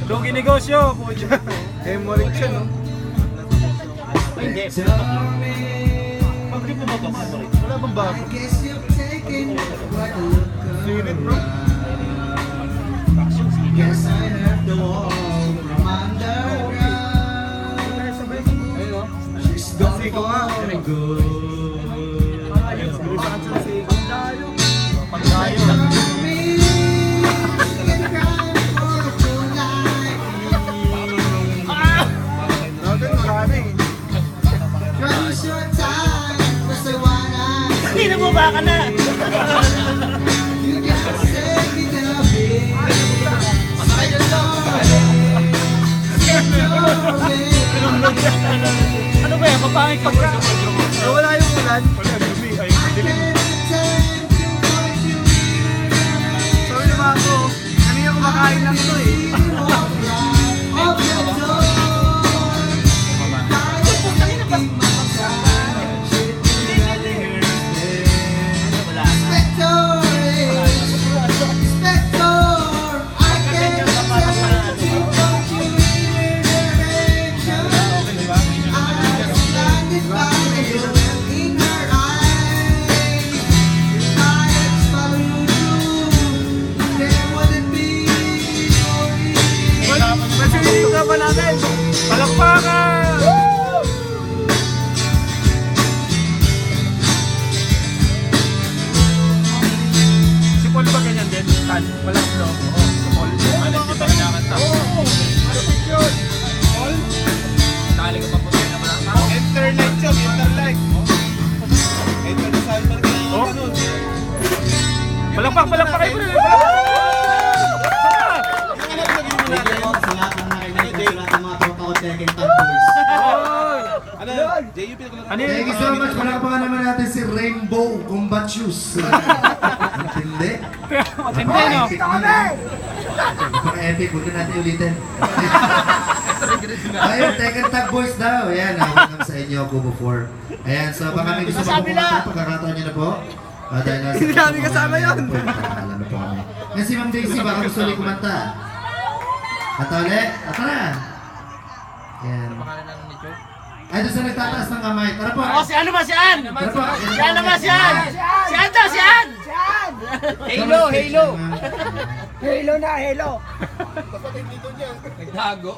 Doon ginegosyo. Hemorrhage siya, no? Hindi. Pag-trip mo ba ito? Wala bang bago? Sirit, bro. Siko nga. Pagkayo. Hindi na mo ba ka na? Ano ba yan? Papangit ka ba? Wala yung ulan. Wala, dumi. Ay, dilim. Sabi naman ako, kanina kumakain lang ito eh. Pa natin. Palakpakan! Si Paul ba ganyan din? Tan? Walang vlog. Oo, si Paul. Ano si Paul nakanta? Oo! Paul? Tali ka pa po tayo na malaka? Interlight siya, interlight. Enter sa Salman ka na ganun. Palakpak kayo po na! Palakpak! Ano? JUP na Ano Thank you so much. Palakpakan naman natin si Rainbow Combat Shoes. Hindi. Hindi, no? Epic, huwag na natin ulitin. Ayun, Tekken Tag Boys daw. Ayan, welcome sa inyo, Kubo 4. Ayan, so baka may gusto pa pumunta, pagkakataon nyo na po. Dahil nasa Hindi namin kasama yun. Alam na po kami. Ngayon si Ma'am Daisy, baka gusto ulit kumanta. Kanta ulit? Tara! Ayan. Ay, doon sa nagtataas ng kamay. Tara po! Oh, si ano ba? Si Ann! Tara po! Si Ann naman! Si Ann! Si Ann daw! Si Ann! Halo! Halo! Halo na, halo. Kapatid dito niya. Nagtago.